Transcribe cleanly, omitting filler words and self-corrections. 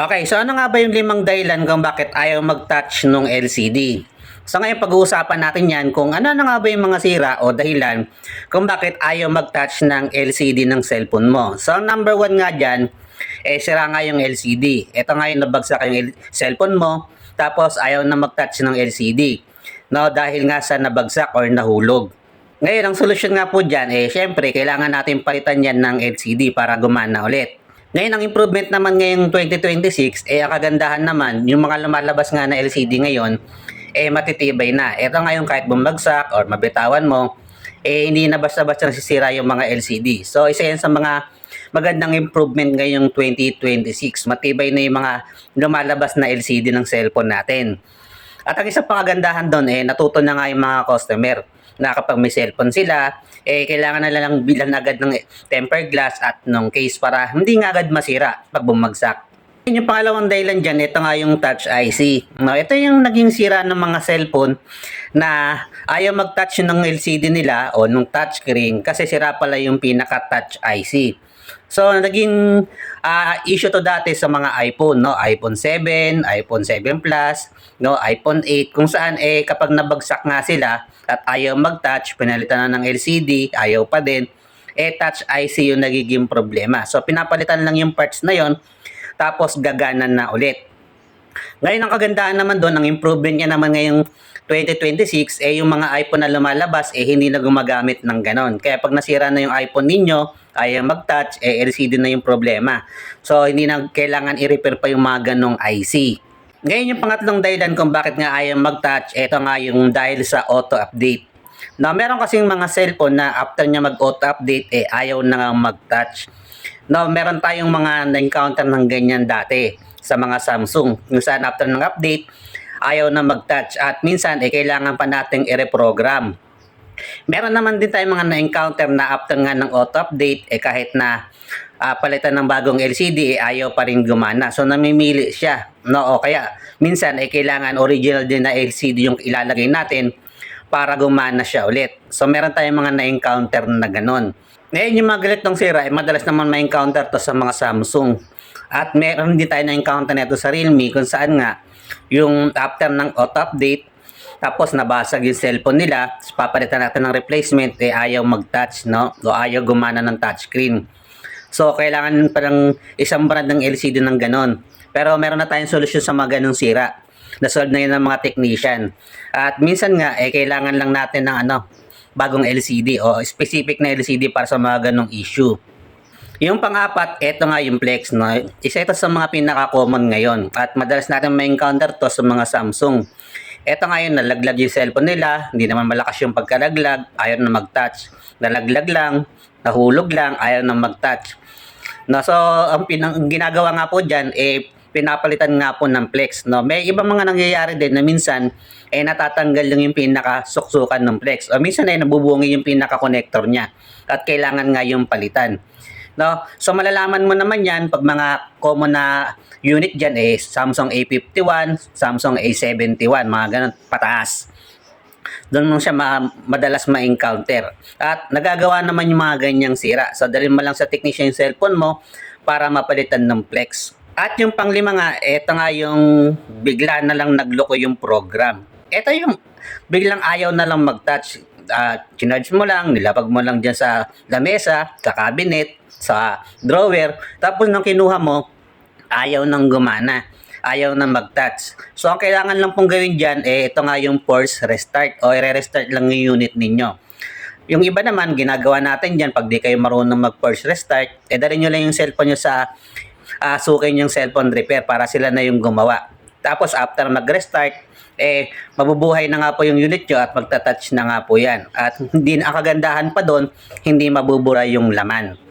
Okay, so ano nga ba yung 5 dahilan kung bakit ayaw mag-touch nung LCD? So ngayon pag-uusapan natin yan kung ano na nga ba yung mga sira o dahilan kung bakit ayaw mag-touch ng LCD ng cellphone mo. So number 1 nga dyan, sira nga yung LCD. Ito nga yung nabagsak yung cellphone mo, tapos ayaw na mag-touch ng LCD. No, dahil nga sa nabagsak or nahulog. Ngayon, ang solusyon nga po dyan, syempre, kailangan natin palitan yan ng LCD para gumana ulit. Ngayon, ang improvement naman ngayong 2026, ang kagandahan naman, yung mga lumalabas nga na LCD ngayon, matitibay na. Ito nga yung kahit bumagsak or mabitawan mo, hindi na basta-basta nasisira yung mga LCD. So, isa yan sa mga magandang improvement ngayong 2026. Matibay na yung mga lumalabas na LCD ng cellphone natin. At ang isang pangagandahan doon, natuto na nga yung mga customer na kapag may cellphone sila, kailangan na lang bilan agad ng tempered glass at ng case para hindi nga agad masira pag bumagsak. Yung pangalawang dahilan dyan, ito nga yung touch IC. No, ito yung naging sira ng mga cellphone na ayaw mag-touch ng LCD nila o nung touchscreen kasi sira pala yung pinaka-touch IC. So, naging issue to dati sa mga iPhone, no? iPhone 7, iPhone 7 Plus, no? iPhone 8, kung saan kapag nabagsak nga sila at ayaw mag-touch, pinalitan na ng LCD, ayaw pa din, touch IC yung nagiging problema. So, pinapalitan lang yung parts na yon, tapos gaganan na ulit. Ngayon, ang kagandahan naman doon, ang improvement niya naman ngayong 2026, yung mga iPhone na lumalabas, hindi na gumagamit ng ganon. Kaya pag nasira na yung iPhone ninyo, ayaw mag-touch, LCD na yung problema. So, hindi na kailangan i-repair pa yung mga ganong IC. Ngayon, yung pangatlong dahilan kung bakit nga ayaw mag-touch, ito nga yung dahil sa auto-update. Now, meron kasing mga cellphone na after niya mag-auto-update, ayaw na nga mag-touch. Now, meron tayong mga na-encounter ng ganyan dati sa mga Samsung. Yung saan after ng update, ayaw na mag-touch at minsan kailangan pa nating i-reprogram. Meron naman din tayong mga na-encounter na after nga ng auto-update, kahit na palitan ng bagong LCD, ayaw pa rin gumana. So, namimili siya. No? O kaya, minsan kailangan original din na LCD yung ilalagay natin para gumana siya ulit. So, meron tayong mga na-encounter na ganon. Ngayon, yung mga ganitong sira, madalas naman ma-encounter to sa mga Samsung. At meron din tayo na-encounter nito sa Realme kung saan nga yung after ng auto-update, tapos nabasag yung cellphone nila, papalitan natin ng replacement, ayaw mag-touch, no? O ayaw gumana ng touchscreen. So, kailangan parang isang brand ng LCD ng ganon. Pero meron na tayong solusyon sa mga ganong sira. Na-solve na yun ng mga technician. At minsan nga, kailangan lang natin ng bagong LCD o specific na LCD para sa mga ganong issue. Yung pang-apat, ito nga yung flex, no? Isa ito sa mga pinaka-common ngayon at madalas natin ma-encounter to sa mga Samsung. Ito nga yung nalaglag yung cellphone nila, hindi naman malakas yung pagkalaglag, ayaw na mag-touch. Nalaglag lang, nahulog lang, ayaw na mag-touch. No, so, ang ginagawa nga po dyan, pinapalitan nga po ng flex. No? May ibang mga nangyayari din na minsan, natatanggal lang yung pinaka-suksukan ng flex. O minsan nabubungi yung pinaka-connector niya at kailangan nga yung palitan. No? So malalaman mo naman yan pag mga common na unit dyan Samsung A51, Samsung A71, mga ganun pataas. Doon mo siya madalas ma-encounter. At nagagawa naman yung mga ganyang sira. So dalhin mo lang sa technician yung cellphone mo para mapalitan ng flex. At yung panglima nga, ito nga yung bigla na lang nagloko yung program. Ito yung biglang ayaw na lang mag-touch. Chinarge mo lang, nilapag mo lang dyan sa lamesa, sa cabinet, sa drawer, tapos nung kinuha mo, ayaw nang gumana, ayaw na mag-touch. So, ang kailangan lang pong gawin dyan, ito nga yung force restart o i-restart lang yung unit ninyo. Yung iba naman, ginagawa natin dyan, pag di kayo marunong mag-force restart, dalhin nyo lang yung cellphone nyo sa sukin yung cellphone repair para sila na yung gumawa. Tapos, after mag-restart, mabubuhay na nga po yung unit nyo at magta-touch na nga po yan. At hindi na kagandahan pa doon, hindi mabubura yung laman.